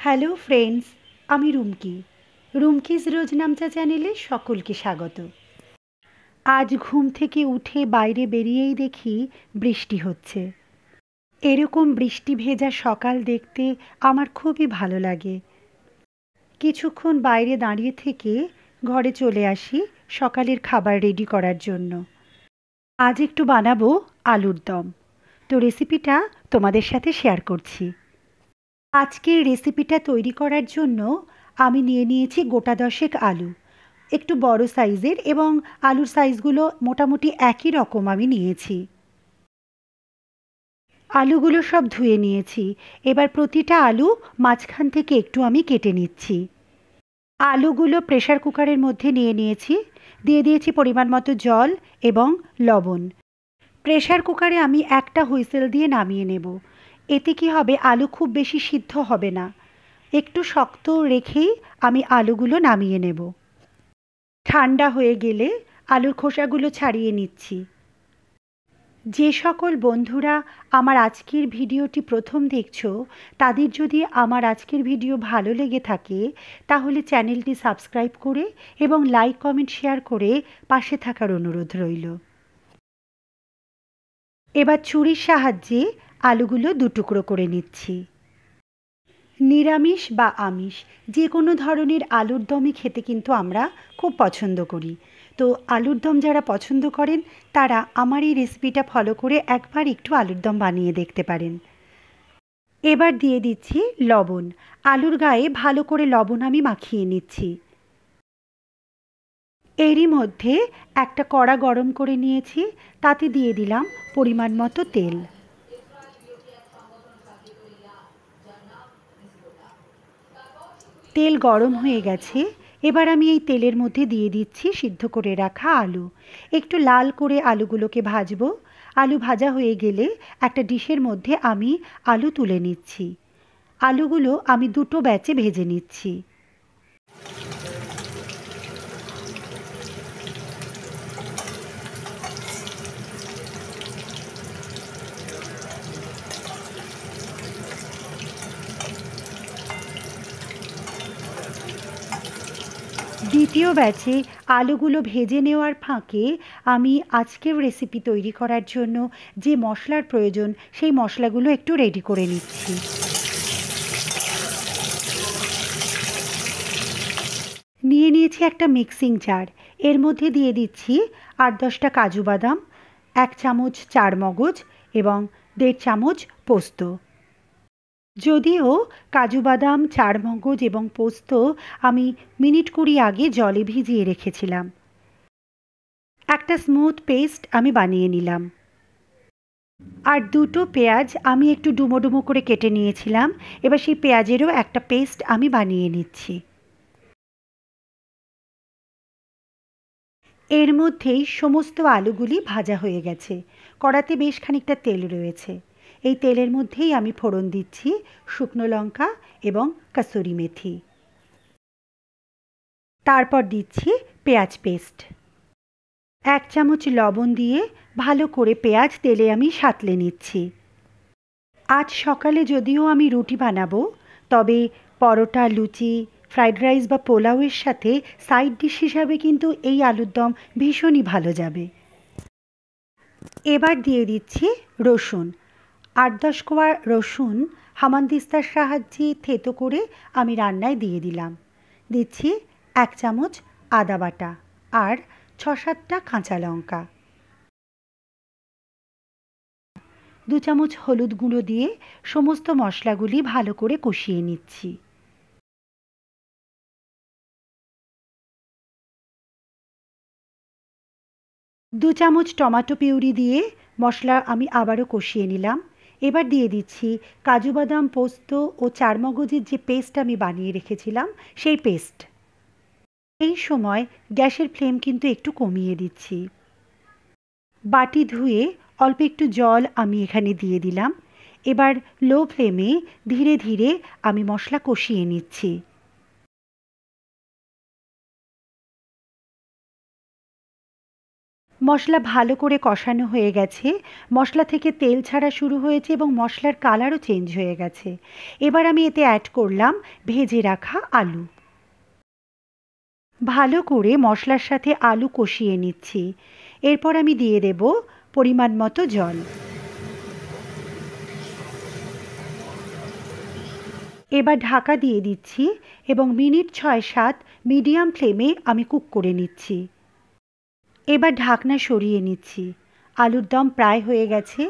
Hello friends, আমি রুমকি। রুমকিজ রোজ নামচা চ্যানেলে সকলকে স্বাগত। আজ ঘুম থেকে উঠে বাইরে বেরিয়েই দেখি বৃষ্টি হচ্ছে। এরকম বৃষ্টি ভেজা সকাল দেখতে আমার খুবই ভালো লাগে। কিছুক্ষণ বাইরে দাঁড়িয়ে থেকে ঘরে চলে আসি সকালের খাবার রেডি করার জন্য। আজ একটু বানাবো আলুর দম। তো রেসিপিটা তোমাদের সাথে শেয়ার করছি। আজকের রেসিপিটা তৈরি করার জন্য আমি নিয়ে নিয়েছি গোটা দশেক আলু, একটু বড় সাইজের, এবং আলুর সাইজগুলো মোটামুটি একই রকম আমি নিয়েছি। আলুগুলো সব ধুয়ে নিয়েছি। এবার প্রতিটা আলু মাঝখান থেকে একটু আমি কেটে নিচ্ছি। আলুগুলো প্রেসার কুকারের মধ্যে নিয়ে নিয়েছি। দিয়ে দিয়েছি পরিমাণ মতো জল এবং লবণ। প্রেসার কুকারে আমি একটা হুইসেল দিয়ে নামিয়ে নেব। এতে কি হবে, আলু খুব বেশি সিদ্ধ হবে না। একটু শক্ত রেখেই আমি আলুগুলো নামিয়ে নেব। ঠান্ডা হয়ে গেলে আলুর খোসাগুলো ছাড়িয়ে নিচ্ছি। যে সকল বন্ধুরা আমার আজকের ভিডিওটি প্রথম দেখছো, তাদের যদি আমার আজকের ভিডিও ভালো লেগে থাকে তাহলে চ্যানেলটি সাবস্ক্রাইব করে এবং লাইক কমেন্ট শেয়ার করে পাশে থাকার অনুরোধ রইল। এবার ছুরির সাহায্যে আলুগুলো দুটুকরো করে নিচ্ছি। নিরামিষ বা আমিষ যে কোনো ধরনের আলুর দমই খেতে কিন্তু আমরা খুব পছন্দ করি। তো আলুর দম যারা পছন্দ করেন তারা আমার এই রেসিপিটা ফলো করে একবার একটু আলুর দম বানিয়ে দেখতে পারেন। এবার দিয়ে দিচ্ছি লবণ। আলুর গায়ে ভালো করে লবণ আমি মাখিয়ে নিচ্ছি। এরই মধ্যে একটা কড়া গরম করে নিয়েছি, তাতে দিয়ে দিলাম পরিমাণ মতো তেল। তেল গরম হয়ে গেছে। এবার আমি এই তেলের মধ্যে দিয়ে দিচ্ছি সিদ্ধ করে রাখা আলু। একটু লাল করে আলুগুলোকে ভাজবো। আলু ভাজা হয়ে গেলে একটা ডিশের মধ্যে আমি আলু তুলে নিচ্ছি। আলুগুলো আমি দুটো ব্যাচে ভেজে নিচ্ছি। দ্বিতীয় ব্যাচে আলুগুলো ভেজে নেওয়ার ফাঁকে আমি আজকের রেসিপি তৈরি করার জন্য যে মশলার প্রয়োজন সেই মশলাগুলো একটু রেডি করে নিচ্ছি। নিয়ে নিয়েছি একটা মিক্সিং জার। এর মধ্যে দিয়ে দিচ্ছি ৮-১০টা কাজু বাদাম, ১ চামচ চারমগজ এবং ১.৫ চামচ পোস্ত। যদিও কাজু বাদাম, চারমগজ এবং পোস্ত আমি মিনিট ২০ আগে জলে ভিজিয়ে রেখেছিলাম। একটা স্মুথ পেস্ট আমি বানিয়ে নিলাম। আর দুটো পেঁয়াজ আমি একটু ডুমো ডুমো করে কেটে নিয়েছিলাম। এবার সেই পেঁয়াজেরও একটা পেস্ট আমি বানিয়ে নিচ্ছি। এর মধ্যেই সমস্ত আলুগুলি ভাজা হয়ে গেছে। কড়াতে বেশ খানিকটা তেল রয়েছে। এই তেলের মধ্যেই আমি ফোড়ন দিচ্ছি শুকনো লঙ্কা এবং কাসুরি মেথি। তারপর দিচ্ছি পেঁয়াজ পেস্ট। ১ চামচ লবণ দিয়ে ভালো করে পেঁয়াজ তেলে আমি সাঁতলে নিচ্ছি। আজ সকালে যদিও আমি রুটি বানাবো, তবে পরোটা, লুচি, ফ্রাইড রাইস বা পোলাওয়ের সাথে সাইড ডিশ হিসাবে কিন্তু এই আলুর দম ভীষণই ভালো যাবে। এবার দিয়ে দিচ্ছি রসুন। ৮-১০ কোয়া রসুন হামানদিস্তার সাহায্যে থেতো করে আমি রান্নায় দিয়ে দিলাম। দিচ্ছি ১ চামচ আদা বাটা আর ৬-৭টা কাঁচা লঙ্কা। ২ চামচ হলুদ গুঁড়ো দিয়ে সমস্ত মশলাগুলি ভালো করে কষিয়ে নিচ্ছি। ২ চামচ টমেটো পিউরি দিয়ে মশলা আমি আবারও কষিয়ে নিলাম। এবার দিয়ে দিচ্ছি কাজু বাদাম, পোস্ত ও চারমগজের যে পেস্ট আমি বানিয়ে রেখেছিলাম সেই পেস্ট। এই সময় গ্যাসের ফ্লেম কিন্তু একটু কমিয়ে দিচ্ছি। বাটি ধুয়ে অল্প একটু জল আমি এখানে দিয়ে দিলাম। এবার লো ফ্লেমে ধীরে ধীরে আমি মশলা কষিয়ে নিচ্ছি। মশলা ভালো করে কষানো হয়ে গেছে, মশলা থেকে তেল ছাড়া শুরু হয়েছে এবং মশলার কালারও চেঞ্জ হয়ে গেছে। এবার আমি এতে অ্যাড করলাম ভেজে রাখা আলু। ভালো করে মশলার সাথে আলু কষিয়ে নিচ্ছি। এরপর আমি দিয়ে দেব পরিমাণ মতো জল। এবার ঢাকা দিয়ে দিচ্ছি এবং মিনিট ৬-৭ মিডিয়াম ফ্লেমে আমি কুক করে নিচ্ছি। এবার ঢাকনা সরিয়ে নিচ্ছি। আলুর দম প্রায় হয়ে গেছে।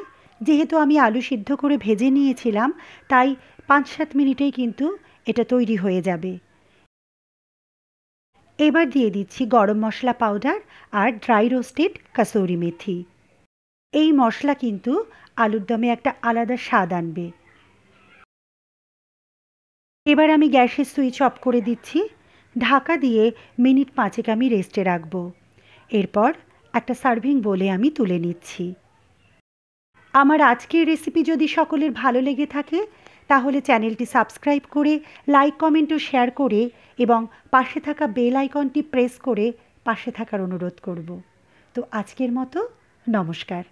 যেহেতু আমি আলু সিদ্ধ করে ভেজে নিয়েছিলাম, তাই ৫-৭ মিনিটেই কিন্তু এটা তৈরি হয়ে যাবে। এবার দিয়ে দিচ্ছি গরম মশলা পাউডার আর ড্রাই রোস্টেড কাসুরি মেথি। এই মশলা কিন্তু আলুর দমে একটা আলাদা স্বাদ আনবে। এবার আমি গ্যাসের সুইচ অফ করে দিচ্ছি। ঢাকা দিয়ে মিনিট ৫ আমি রেস্টে রাখবো। এরপর একটা সার্ভিং বোলে আমি তুলে নিচ্ছি। আমার আজকের রেসিপি যদি সকলের ভালো লেগে থাকে, তাহলে চ্যানেলটি সাবস্ক্রাইব করে লাইক, কমেন্ট ও শেয়ার করে এবং পাশে থাকা বেল আইকনটি প্রেস করে পাশে থাকার অনুরোধ করব। তো আজকের মতো নমস্কার।